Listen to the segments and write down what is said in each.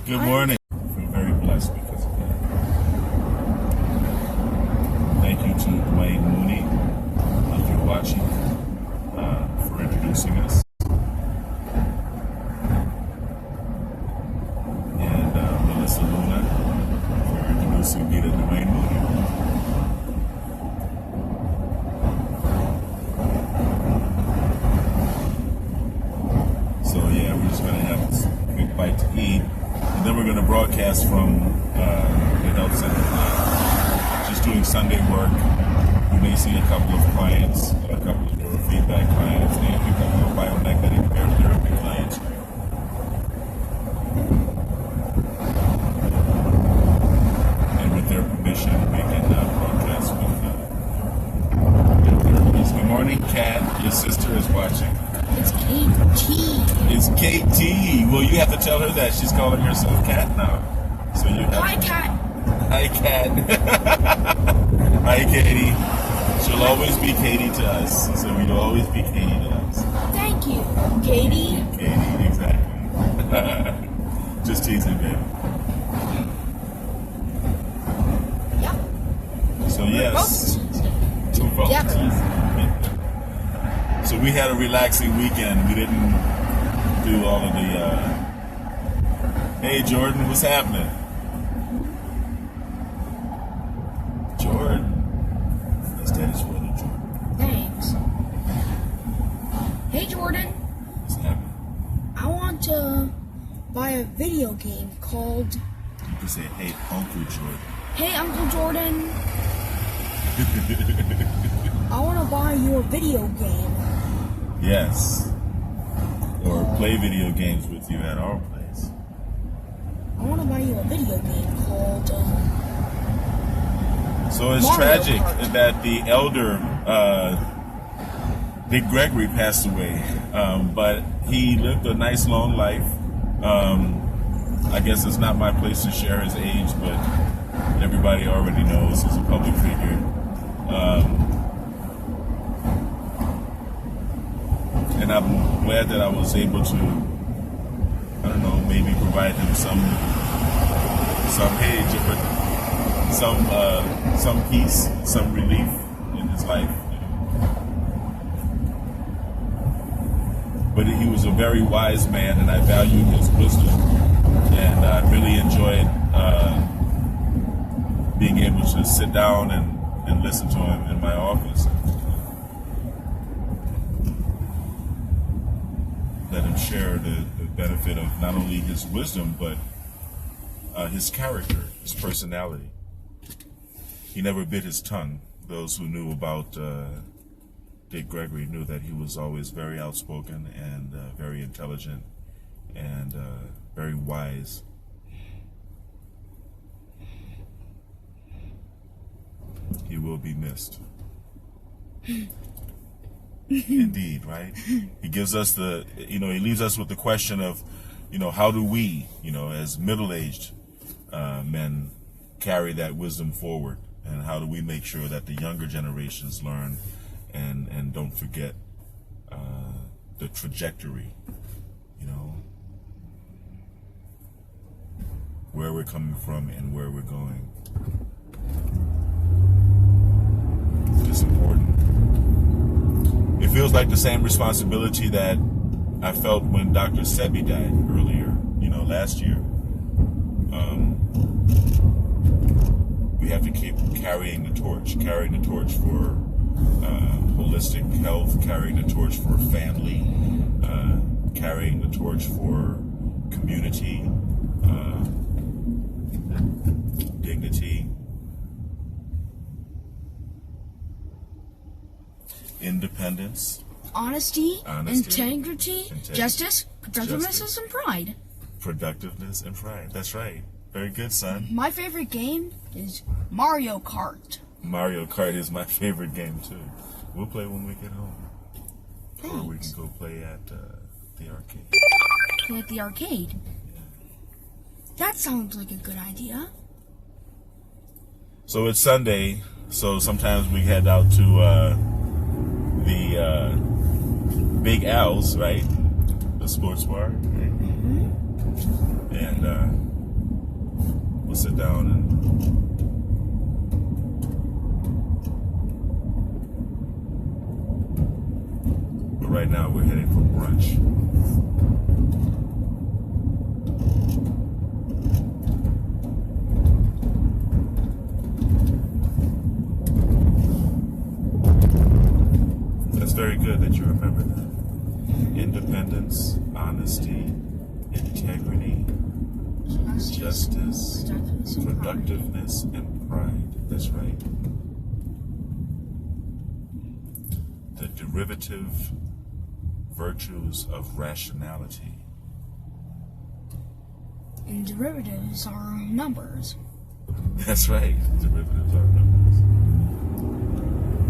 Good morning. I feel very blessed because of that. Thank you to Dwayne Mooney, if you're watching, for introducing us. And Melissa Luna for introducing me to Dwayne Mooney. So yeah, we're just going to have a quick bite to eat. And then we're going to broadcast from the health center. Just doing Sunday work. You may see a couple of clients, a couple of neurofeedback clients, and a couple of biomagnetic therapy clients. And with their permission, we can broadcast with their therapies. Good morning, Kat. Your sister is watching. It's KT. It's KT. Well, you have to tell her that. She's calling herself Kat now. So you have. Hi, Kat. Hi, Kat. Hi, Katie. She'll always be Katie to us. So you'll always be Katie to us. Thank you, Katie. Katie, exactly. Just teasing, baby. Yep. So yes. Two votes. Yep. So we had a relaxing weekend. We didn't do all of the. Hey, Jordan, what's happening? Jordan. That's Daddy's brother, Jordan. Thanks. Hey, Jordan. What's happening? I want to buy a video game called You can say, hey, Uncle Jordan. Hey, Uncle Jordan. I want to buy your video game. Yes. Or play video games with you at our place. I want to buy you a video game called So it's Mario tragic Kart. that the elder Dick Gregory passed away, but he lived a nice long life. I guess it's not my place to share his age, but everybody already knows he's a public figure. And I'm glad that I was able to, I don't know, maybe provide him some some peace, some relief in his life. But he was a very wise man, and I valued his wisdom, and I really enjoyed being able to sit down and listen to him in my office. Let him share the benefit of not only his wisdom, but his character, his personality. He never bit his tongue. Those who knew about Dick Gregory knew that he was always very outspoken and very intelligent and very wise. He will be missed. Indeed, right? He gives us he leaves us with the question of, how do we, as middle-aged men carry that wisdom forward? And how do we make sure that the younger generations learn and don't forget the trajectory, where we're coming from and where we're going? It's important. It feels like the same responsibility that I felt when Dr. Sebi died earlier, last year. We have to keep carrying the torch for holistic health, carrying the torch for family, carrying the torch for community, dignity, independence, honesty, integrity, justice, productiveness, and pride. Productiveness and pride. That's right. Very good, son. My favorite game is Mario Kart. Mario Kart is my favorite game, too. We'll play when we get home. Thanks. Or we can go play at the arcade. Play at the arcade? Yeah. That sounds like a good idea. So it's Sunday, so sometimes we head out to the Big Al's, right? The sports bar. Right? Mm-hmm. And we'll sit down and but right now we're heading for brunch. That's very good that you remember that. Independence, honesty, integrity, justice, productiveness, and pride. That's right. The derivative virtues of rationality. And derivatives are numbers. That's right. Derivatives are numbers.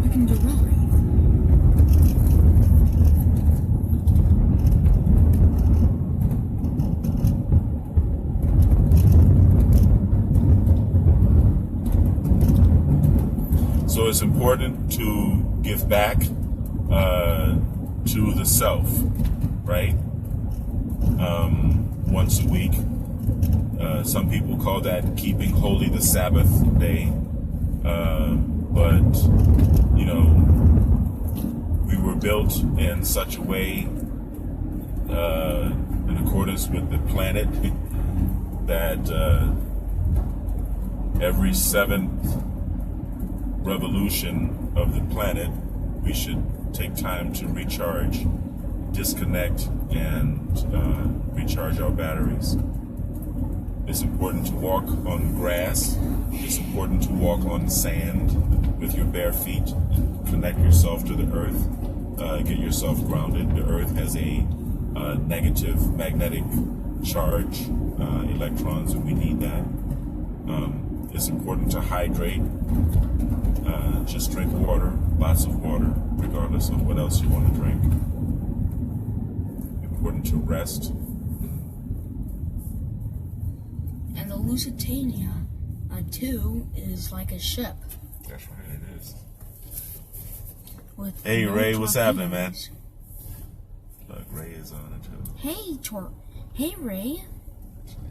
You can derive. So it's important to give back to the self, right? Once a week. Some people call that keeping holy the Sabbath day. But, you know, we were built in such a way, in accordance with the planet, that every seventh revolution of the planet, we should take time to recharge, disconnect, and recharge our batteries. It's important to walk on grass. It's important to walk on sand with your bare feet. Connect yourself to the earth. Get yourself grounded. The earth has a negative magnetic charge, electrons, and we need that. It's important to hydrate. Just drink water, lots of water, regardless of what else you want to drink. Important to rest. And the Lusitania, too, is like a ship. That's right, it is. With Hey, no Ray, what's happening, man? torpedoes. Look, Ray is on it, too. Hey, Ray. That's right.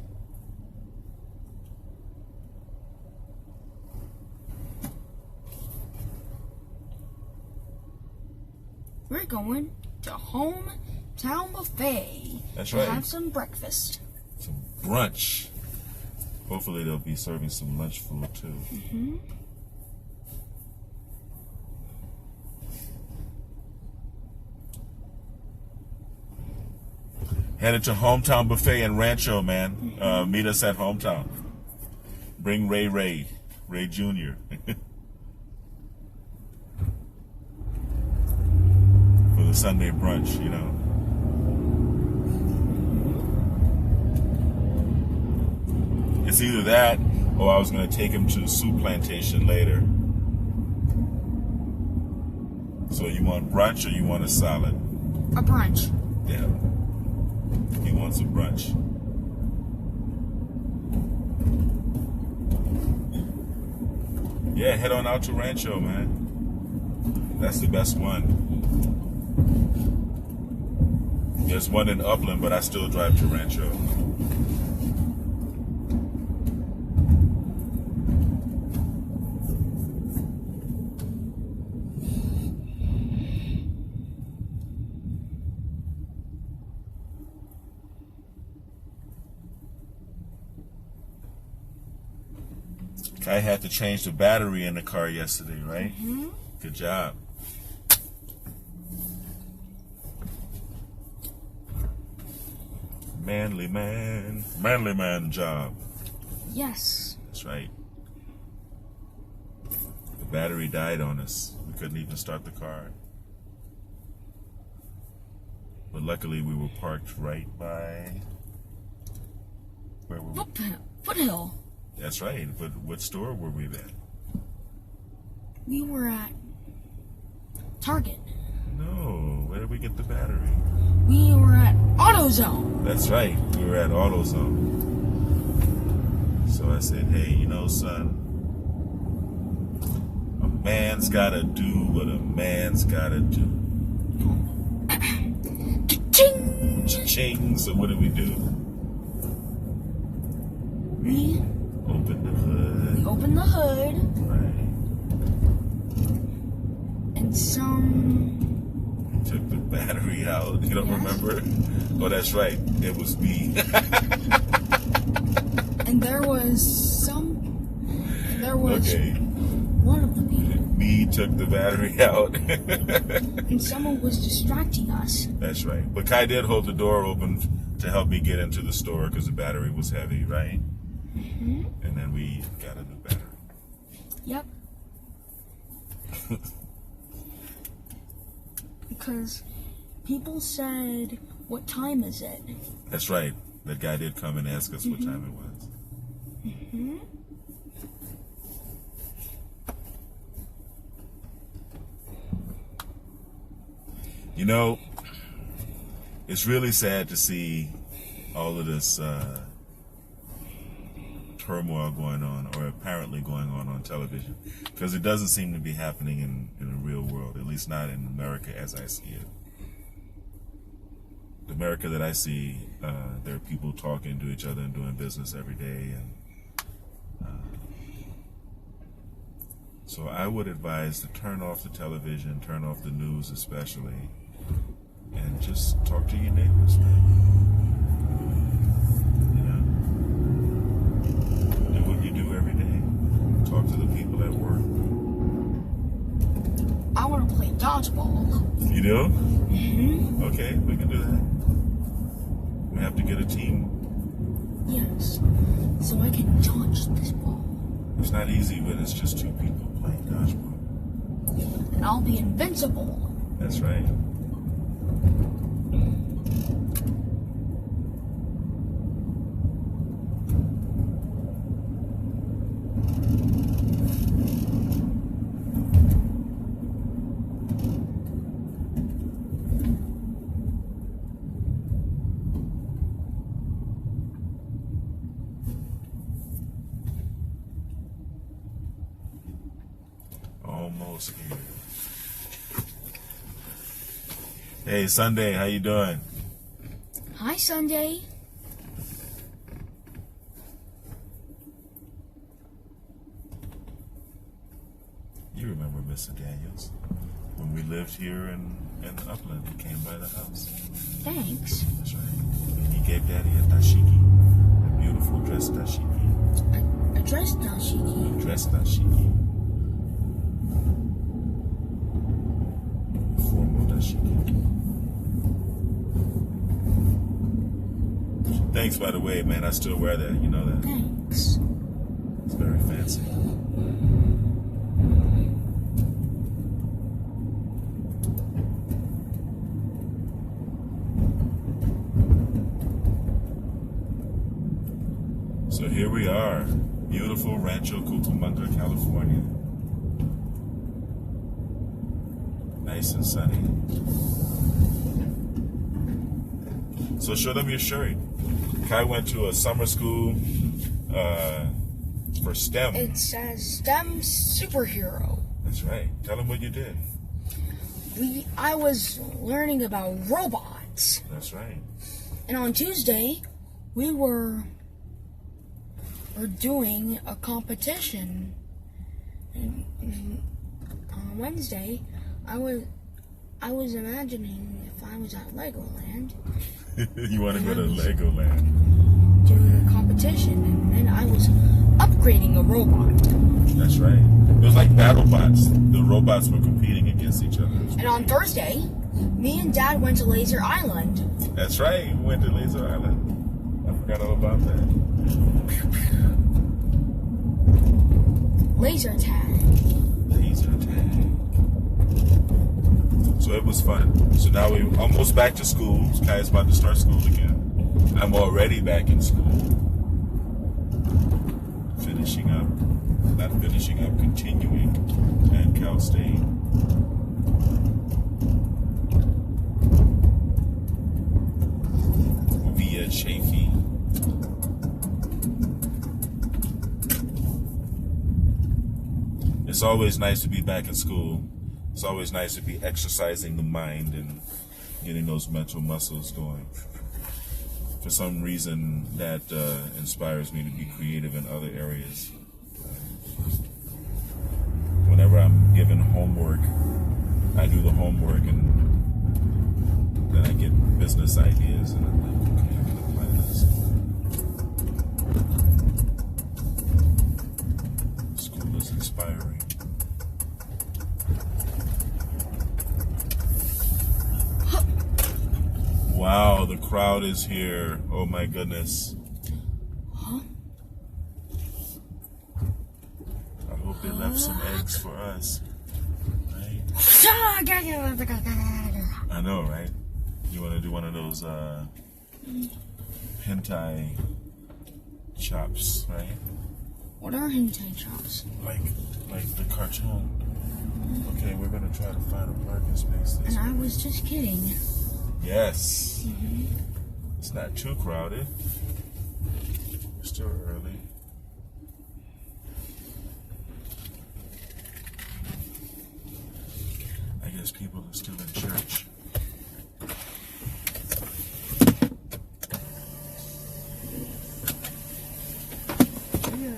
We're going to Hometown Buffet. That's to right. have some breakfast. Some brunch. Hopefully they'll be serving some lunch food, too. Mm-hmm. Headed to Hometown Buffet in Rancho, man. Meet us at Hometown. Bring Ray Jr. for the Sunday brunch, you know. It's either that or I was going to take him to the soup plantation later. So you want brunch or you want a salad? A brunch. Yeah. He wants a brunch. Yeah, head on out to Rancho, man. That's the best one. There's one in Upland, but I still drive to Rancho. I had to change the battery in the car yesterday, right? Mm-hmm. Good job. Manly man job. Yes. That's right. The battery died on us. We couldn't even start the car. But luckily we were parked right by... Where were we? Foothill. That's right. But what store were we at? We were at Target. No. Where did we get the battery? We were at AutoZone. That's right. We were at AutoZone. So I said, hey, you know, son, a man's got to do what a man's got to do. Ching! Cha-ching. So what did we do? We Opened the hood, Right. and some. Took the battery out. You don't Yes. remember? Oh, that's right. It was me. And there was some. And there was Okay. one of the people, Me took the battery out. and someone was distracting us. That's right. But Kai did hold the door open to help me get into the store because the battery was heavy, right? Mm-hmm. And then we got a new battery. Yep. Because people said, "What time is it?" That's right. That guy did come and ask us what time it was. Mm-hmm. You know, it's really sad to see all of this turmoil going on, or apparently going on television, because it doesn't seem to be happening in the real world, at least not in America as I see it. The America that I see, there are people talking to each other and doing business every day, and so I would advise to turn off the television, turn off the news especially, and just talk to your neighbors, man. You know, do what you do every day. Talk to the people at work. I want to play dodgeball. You do? Mm-hmm. Okay, we can do that. We have to get a team. Yes. So I can dodge this ball. It's not easy when it's just two people playing dodgeball. And I'll be invincible. That's right. Almost here. Hey, Sunday, how you doing? Hi, Sunday. You remember Mr. Daniels when we lived here in Upland? He came by the house. Thanks. That's right. He gave Daddy a dashiki, a beautiful dress dashiki. A dress dashiki. Dress dashiki. Formal dashiki. Thanks, by the way, man. I still wear that. You know that. Thanks. It's very fancy. So here we are, beautiful Rancho Cucamonga, California. Nice and sunny. So show them your shirt. Kai went to a summer school for STEM. It says STEM superhero. That's right. Tell them what you did. I was learning about robots. That's right. And on Tuesday, we were doing a competition. And on Wednesday, I was imagining if I was at Legoland You want to go to Legoland. doing a competition, and then I was upgrading a robot. That's right. It was like battle bots. The robots were competing against each other. And on Thursday, me and Dad went to Laser Island. That's right. We went to Laser Island. I forgot all about that. Laser tag. Laser tag. So it was fun. So now we're almost back to school. Kai's about to start school again. I'm already back in school. Continuing at Cal State. Via Chafee. It's always nice to be back in school. It's always nice to be exercising the mind and getting those mental muscles going. For some reason, that inspires me to be creative in other areas. given homework, I do the homework and then I get business ideas and I'm like, okay, I'm gonna apply this. School is inspiring. Wow, the crowd is here. Oh my goodness. Huh? I hope they left some eggs for us. Right? I know, right? You want to do one of those hentai chops, right? What are hentai chops? Like the cartoon. Okay, we're gonna try to find a parking space. And I was just kidding. Yes. It's not too crowded. It's still early. I guess people are still in church. Weird.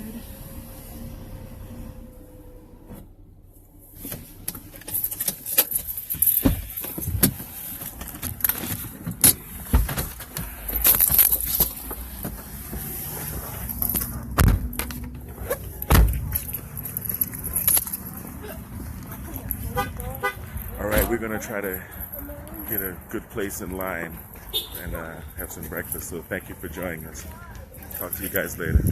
All right, we're gonna try to get a good place in line and have some breakfast. So thank you for joining us. Talk to you guys later.